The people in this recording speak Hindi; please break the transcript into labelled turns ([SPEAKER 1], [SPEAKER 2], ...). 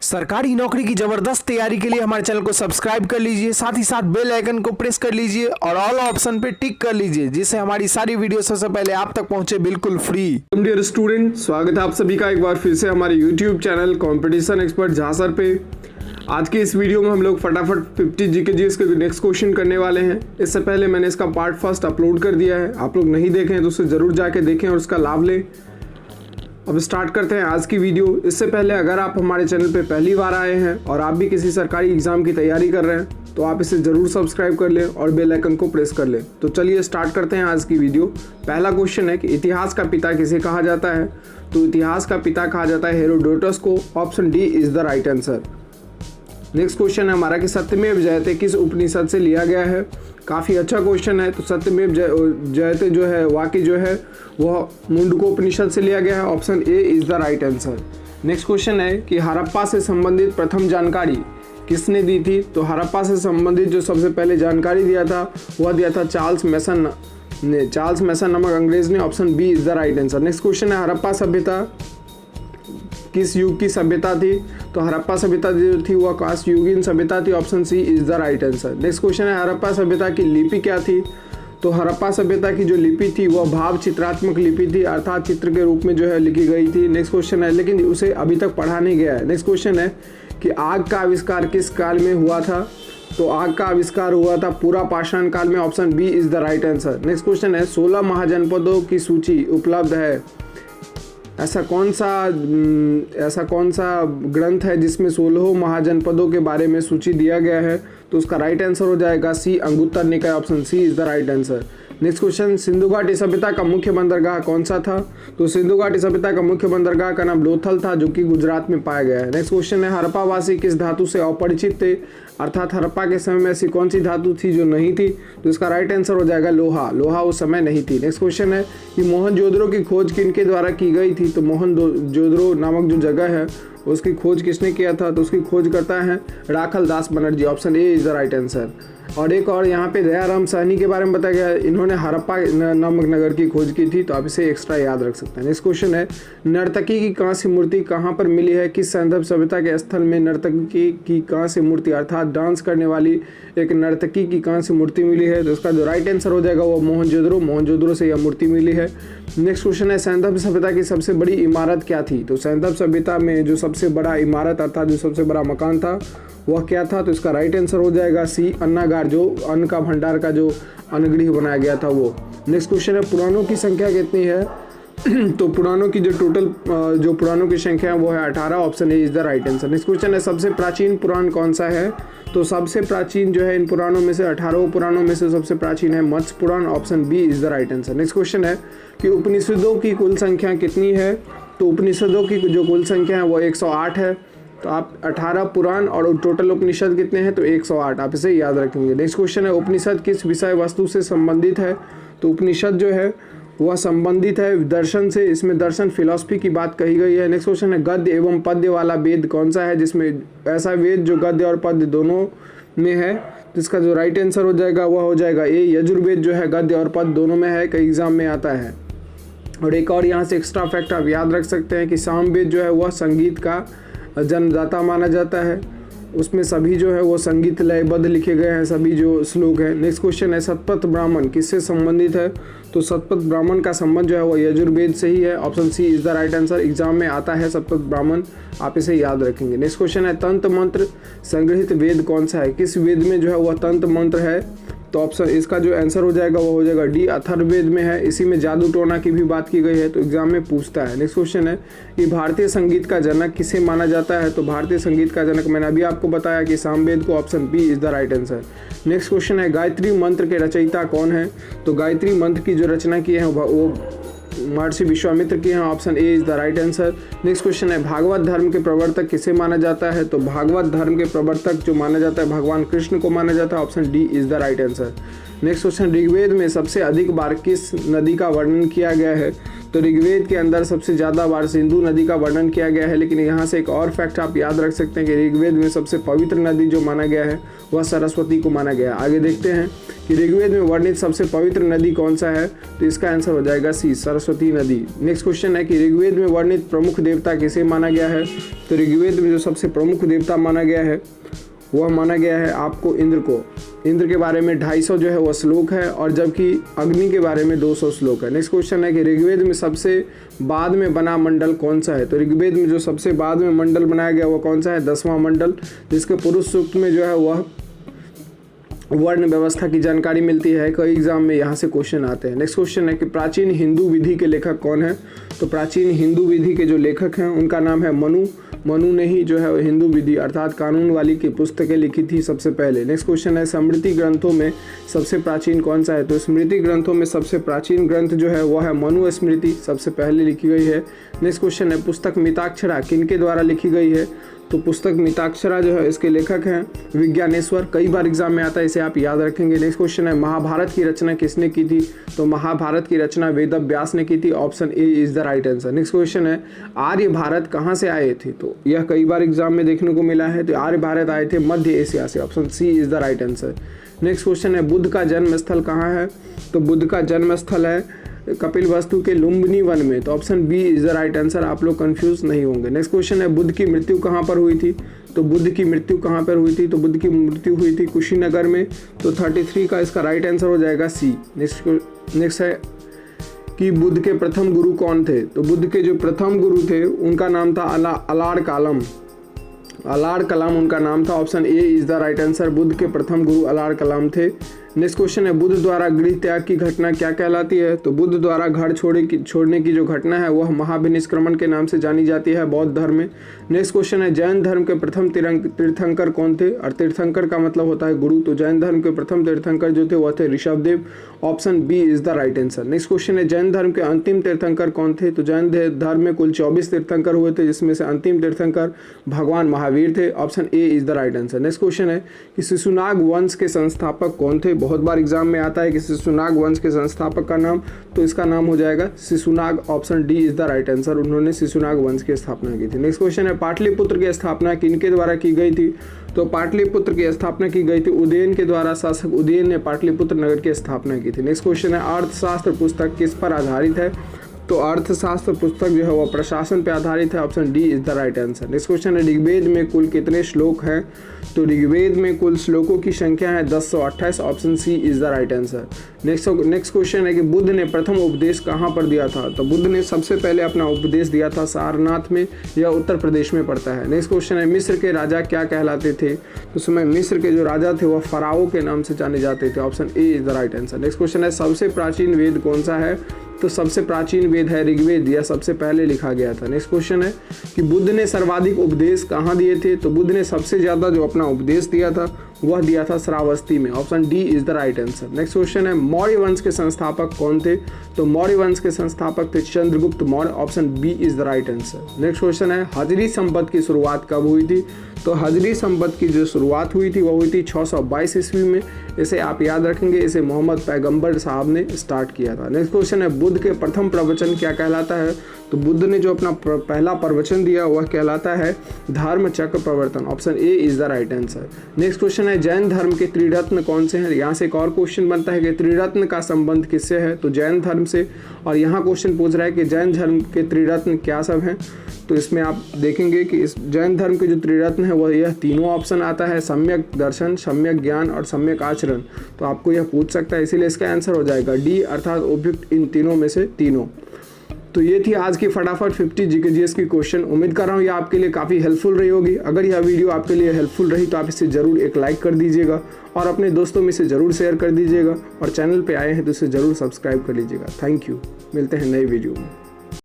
[SPEAKER 1] सरकारी नौकरी की जबरदस्त तैयारी के लिए हमारे चैनल को सब्सक्राइब कर लीजिए, साथ ही साथ बेल आइकन को प्रेस कर लीजिए और ऑल ऑप्शन पे टिक कर लीजिए, जिससे हमारी सारी वीडियो सबसे पहले आप तक पहुंचे बिल्कुल फ्री।
[SPEAKER 2] डियर स्टूडेंट, स्वागत है आप सभी का एक बार फिर से हमारे यूट्यूब चैनल कंपटीशन एक्सपर्ट झांसर पे। आज के इस वीडियो में हम लोग फटाफट 50 जीके जीएस के नेक्स्ट क्वेश्चन करने वाले हैं। इससे पहले मैंने इसका पार्ट फर्स्ट अपलोड कर दिया है, आप लोग नहीं देखें तो उसे ज़रूर जाके देखें और उसका लाभ लें। अब स्टार्ट करते हैं आज की वीडियो। इससे पहले अगर आप हमारे चैनल पे पहली बार आए हैं और आप भी किसी सरकारी एग्जाम की तैयारी कर रहे हैं तो आप इसे ज़रूर सब्सक्राइब कर लें और बेल आइकन को प्रेस कर लें। तो चलिए स्टार्ट करते हैं आज की वीडियो। पहला क्वेश्चन है कि इतिहास का पिता किसे कहा जाता है? तो इतिहास का पिता कहा जाता है हेरोडोटस को। Option D is the right answer. Next question है हमारा कि सत्यमेव जयते किस उपनिषद से लिया गया है? काफ़ी अच्छा क्वेश्चन है। तो सत्यमेव जयते जो है वाक्य जो है वह मुंडकोपनिषद से लिया गया है। Option A is the right answer. Next question है कि हड़प्पा से संबंधित प्रथम जानकारी किसने दी थी? तो हड़प्पा से संबंधित जो सबसे पहले जानकारी दिया था वह दिया था चार्ल्स मैसन ने। चार्ल्स मैसन नामक अंग्रेज ने। Option B is the right answer. Next question है हड़प्पा सभ्यता किस युग की सभ्यता थी? तो हड़प्पा सभ्यता जो थी वह कांस्ययुगीन सभ्यता थी। Option C is the right answer. Next question है हड़प्पा सभ्यता की लिपि क्या थी? तो हड़प्पा सभ्यता की जो लिपि थी वह भाव चित्रात्मक लिपि थी, अर्थात चित्र के रूप में जो है लिखी गई थी। नेक्स्ट क्वेश्चन है लेकिन उसे अभी तक पढ़ा नहीं गया है। नेक्स्ट क्वेश्चन है कि आग का आविष्कार किस काल में हुआ था? तो आग का आविष्कार हुआ था पूरा पाषाण काल में। Option B is the right answer. Next question है 16 महाजनपदों की सूची उपलब्ध है। ऐसा कौन सा ग्रंथ है जिसमें 16 महाजनपदों के बारे में सूची दिया गया है? तो उसका राइट आंसर हो जाएगा C Anguttara Nikaya. Option C is the right answer. Next question Sindhu घाटी सभ्यता का मुख्य बंदरगाह कौन सा था? तो सिंधु घाटी सभ्यता का मुख्य बंदरगाह का नाम लोथल था, जो कि गुजरात में पाया गया है। नेक्स्ट क्वेश्चन है हड़प्पावासी किस धातु से अपरिचित थे? अर्थात हड़प्पा के समय में ऐसी कौन सी धातु थी जो नहीं थी? तो इसका राइट आंसर हो जाएगा लोहा। लोहा उस समय नहीं थी। नेक्स्ट क्वेश्चन है कि मोहनजोदड़ो की खोज किनके द्वारा की गई थी? तो मोहनजोदड़ो नामक जो जगह है उसकी खोज किसने किया था? तो उसकी खोज करता है Rakhal Das Banerjee. Option A is the right answer. और एक और यहाँ पे दयाराम साहनी के बारे में बताया गया है, इन्होंने हड़प्पा नामक नगर की खोज की थी, तो आप इसे एक्स्ट्रा याद रख सकते हैं। नेक्स्ट क्वेश्चन है नर्तकी की कांस्य मूर्ति कहाँ पर मिली है? किस सैंधव सभ्यता के स्थल में नर्तकी की कांस्य मूर्ति अर्थात डांस करने वाली एक नर्तकी की कांस्य मूर्ति मिली है? तो उसका जो राइट आंसर हो जाएगा वो मोहनजोदड़ो से यह मूर्ति मिली है। नेक्स्ट क्वेश्चन है सैंधव सभ्यता की सबसे बड़ी इमारत क्या थी? तो सैंधव सभ्यता में जो सबसे बड़ा इमारत अर्थात जो सबसे बड़ा मकान था वह क्या था? तो इसका राइट आंसर हो जाएगा सी अन्नागार, जो अन्न का भंडार का जो अन्नगृह बनाया गया था वो। नेक्स्ट क्वेश्चन है पुराणों की संख्या कितनी है? तो पुराणों की जो टोटल जो पुराणों की संख्या है वो है 18। Option A is the right answer. Next question है सबसे प्राचीन पुराण कौन सा है? तो सबसे प्राचीन जो है इन पुराणों में से 18 पुराणों में से सबसे प्राचीन है Matsya Purana. Option B is the right answer. Next question है कि उपनिषदों की कुल संख्या कितनी है? तो उपनिषदों की जो कुल संख्या है वो 108 है। तो आप 18 पुराण और टोटल उपनिषद कितने हैं? तो 108, आप इसे याद रखेंगे। नेक्स्ट क्वेश्चन है उपनिषद किस विषय वस्तु से संबंधित है? तो उपनिषद जो है वह संबंधित है दर्शन से, इसमें दर्शन फिलॉसफी की बात कही गई है। नेक्स्ट क्वेश्चन है गद्य एवं पद्य वाला वेद कौन सा है? जिसमें ऐसा वेद जो गद्य और पद्य दोनों में है, जिसका जो राइट आंसर हो जाएगा वह हो जाएगा ए यजुर्वेद, जो है गद्य और पद्य दोनों में है, कई एग्जाम में आता है। और एक और यहाँ से एक्स्ट्रा फैक्ट आप याद रख सकते हैं कि सामवेद जो है वह संगीत का जन्मदाता माना जाता है। उसमें सभी जो है वो संगीत लयबद्ध लिखे गए हैं, सभी जो श्लोक हैं। नेक्स्ट क्वेश्चन है शतपथ ब्राह्मण किससे संबंधित है? तो शतपथ ब्राह्मण का संबंध जो है वो यजुर्वेद से ही है। Option C is the right answer. Exam में आता है शतपथ ब्राह्मण, आप इसे याद रखेंगे। नेक्स्ट क्वेश्चन है तंत्र मंत्र संग्रहित वेद कौन सा है? किस वेद में जो है वह तंत्र मंत्र है? तो ऑप्शन इसका जो आंसर हो जाएगा वो हो जाएगा डी अथर्ववेद में है। इसी में जादू टोना की भी बात की गई है, तो एग्जाम में पूछता है। नेक्स्ट क्वेश्चन है कि भारतीय संगीत का जनक किसे माना जाता है? तो भारतीय संगीत का जनक मैंने अभी आपको बताया कि सामवेद को। Option B is the right answer. Next question है गायत्री मंत्र के रचयिता कौन है? तो गायत्री मंत्र की जो रचना की है वो महर्षि विश्वामित्र की है। Option A is the right answer. Next question है भागवत धर्म के प्रवर्तक किसे माना जाता है? तो भागवत धर्म के प्रवर्तक जो माना जाता है भगवान कृष्ण को माना जाता है। Option D is the right answer. Next question Rigveda में सबसे अधिक बार किस नदी का वर्णन किया गया है? तो ऋग्वेद के अंदर सबसे ज़्यादा बार सिंधु नदी का वर्णन किया गया है। लेकिन यहाँ से एक और फैक्ट आप याद रख सकते हैं कि ऋग्वेद में सबसे पवित्र नदी जो माना गया है वह सरस्वती को माना गया है। आगे देखते हैं कि ऋग्वेद में वर्णित सबसे पवित्र नदी कौन सा है, तो इसका आंसर हो जाएगा सी, सरस्वती नदी। नेक्स्ट क्वेश्चन है कि ऋग्वेद में वर्णित प्रमुख देवता किसे माना गया है, तो ऋग्वेद में जो सबसे प्रमुख देवता माना गया है वह माना गया है आपको इंद्र को। इंद्र के बारे में 250 जो है वह श्लोक है, और जबकि अग्नि के बारे में 200 श्लोक है। नेक्स्ट क्वेश्चन है कि ऋग्वेद में सबसे बाद में बना मंडल कौन सा है, तो ऋग्वेद में जो सबसे बाद में मंडल बनाया गया वह कौन सा है, 10वां मंडल, जिसके पुरुष सूक्त में जो है वह वर्ण व्यवस्था की जानकारी मिलती है। कई एग्जाम में यहाँ से क्वेश्चन आते हैं। नेक्स्ट क्वेश्चन है कि प्राचीन हिंदू विधि के लेखक कौन है, तो प्राचीन हिंदू विधि के जो लेखक हैं उनका नाम है मनु। मनु ने ही जो है हिंदू विधि अर्थात कानून वाली की पुस्तकें लिखी थी सबसे पहले। नेक्स्ट क्वेश्चन है स्मृति ग्रंथों में सबसे प्राचीन कौन सा है, तो स्मृति ग्रंथों में सबसे प्राचीन ग्रंथ जो है वह है मनु स्मृति, सबसे पहले लिखी गई है। नेक्स्ट क्वेश्चन है पुस्तक मिताक्षरा किनके द्वारा लिखी गई है, तो पुस्तक मिताक्षरा जो है इसके लेखक हैं विज्ञानेश्वर। कई बार एग्जाम में आता है, इसे आप याद रखेंगे। नेक्स्ट क्वेश्चन है महाभारत की रचना किसने की थी, तो महाभारत की रचना वेद व्यास ने की थी, option A is the right answer. Next question है आर्य भारत कहाँ से आए थे, तो यह कई बार एग्जाम में देखने को मिला है, तो आर्य भारत आए थे मध्य एशिया से, option C is the right answer. Next question है बुद्ध का जन्म स्थल कहाँ है, तो बुद्ध का जन्म स्थल है कपिलवस्तु के लुम्बिनी वन में, तो option B is the right answer. आप लोग कंफ्यूज नहीं होंगे। नेक्स्ट क्वेश्चन है बुद्ध की मृत्यु कहाँ पर हुई थी, तो बुद्ध की मृत्यु कहाँ पर हुई थी, तो बुद्ध की मृत्यु हुई थी कुशीनगर में, तो 33 का इसका राइट आंसर हो जाएगा सी। नेक्स्ट है कि बुद्ध के प्रथम गुरु कौन थे, तो बुद्ध के जो प्रथम गुरु थे उनका नाम था अलाड़ कालम। अलाड़ कलाम उनका नाम था, option A is the right answer. Buddha के प्रथम गुरु अलाड़ कलाम थे। नेक्स्ट क्वेश्चन है बुद्ध द्वारा गृह त्याग की घटना क्या कहलाती है, तो बुद्ध द्वारा घर छोड़ने की जो घटना है वह महाविनिष्क्रमण के नाम से जानी जाती है बौद्ध धर्म में। नेक्स्ट क्वेश्चन है जैन धर्म के प्रथम तीर्थंकर कौन थे, और तीर्थंकर का मतलब होता है गुरु, तो जैन धर्म के प्रथम तीर्थंकर जो थे वह थे Rishabhdev, option B is the right answer. Next question है जैन धर्म के अंतिम तीर्थंकर कौन थे, तो जैन धर्म में कुल 24 तीर्थंकर हुए थे, जिसमें से अंतिम तीर्थंकर भगवान महावीर थे, option A is the right answer. Next question है कि शिशुनाग वंश के संस्थापक कौन थे, बहुत बार एग्जाम में आता है कि शिशुनाग वंश के संस्थापक का नाम, तो इसका नाम हो जाएगा Shishunag, option D is the right answer. उन्होंने शिशुनाग वंश की स्थापना की थी। नेक्स्ट क्वेश्चन है पाटलिपुत्र की स्थापना किनके द्वारा की गई थी, तो पाटलिपुत्र की स्थापना की गई थी उदयन के द्वारा। शासक उदयन ने पाटलिपुत्र नगर की स्थापना की थी। नेक्स्ट क्वेश्चन है अर्थशास्त्र पुस्तक किस पर आधारित है, तो अर्थशास्त्र पुस्तक जो है वह प्रशासन पर आधारित है, option D is the right answer. Next question है ऋग्वेद में कुल कितने श्लोक हैं, तो ऋग्वेद में कुल श्लोकों की संख्या है 1028, option C is the right answer. Next question है कि बुद्ध ने प्रथम उपदेश कहाँ पर दिया था, तो बुद्ध ने सबसे पहले अपना उपदेश दिया था सारनाथ में, यह उत्तर प्रदेश में पड़ता है। नेक्स्ट क्वेश्चन है मिस्र के राजा क्या कहलाते थे, तो समय मिस्र के जो राजा थे वह फराओ के नाम से जाने जाते थे, option A is the right answer. Next question है सबसे प्राचीन वेद कौन सा है, तो सबसे प्राचीन वेद है ऋग्वेद, यह सबसे पहले लिखा गया था। नेक्स्ट क्वेश्चन है कि बुद्ध ने सर्वाधिक उपदेश कहाँ दिए थे, तो बुद्ध ने सबसे ज़्यादा जो अपना उपदेश दिया था वह दिया था श्रावस्ती में, option D is the right answer. Next question है मौर्य वंश के संस्थापक कौन थे, तो मौर्य वंश के संस्थापक थे Chandragupta Maurya, option B is the right answer. Next question है हजरी संवत की शुरुआत कब हुई थी, तो हजरी संवत की जो शुरुआत हुई थी वह हुई थी 622 ईस्वी में। इसे आप याद रखेंगे, इसे मोहम्मद पैगंबर साहब ने स्टार्ट किया था। नेक्स्ट क्वेश्चन है बुद्ध के प्रथम प्रवचन क्या कहलाता है, तो बुद्ध ने जो अपना पहला प्रवचन दिया वह कहलाता है धर्म चक्र प्रवर्तन, option A is the right answer. Next question है जैन धर्म के त्रिरत्न कौन से हैं, यहाँ से एक और क्वेश्चन बनता है कि त्रिरत्न का संबंध किससे है, तो जैन धर्म से। और यहाँ क्वेश्चन पूछ रहा है कि जैन धर्म के त्रिरत्न क्या सब हैं, तो इसमें आप देखेंगे कि इस जैन धर्म के जो त्रिरत्न है वह यह तीनों ऑप्शन आता है, सम्यक दर्शन, सम्यक ज्ञान और सम्यक आचरण। तो आपको यह पूछ सकता है, इसीलिए इसका आंसर हो जाएगा डी, अर्थात उपयुक्त इन तीनों में से तीनों। तो ये थी आज की फटाफट 50 जीके जीएस की क्वेश्चन। उम्मीद कर रहा हूँ ये आपके लिए काफ़ी हेल्पफुल रही होगी। अगर यह वीडियो आपके लिए हेल्पफुल रही तो आप इसे ज़रूर एक लाइक कर दीजिएगा और अपने दोस्तों में इसे ज़रूर शेयर कर दीजिएगा, और चैनल पे आए हैं तो इसे ज़रूर सब्सक्राइब कर लीजिएगा। थैंक यू, मिलते हैं नई वीडियो में।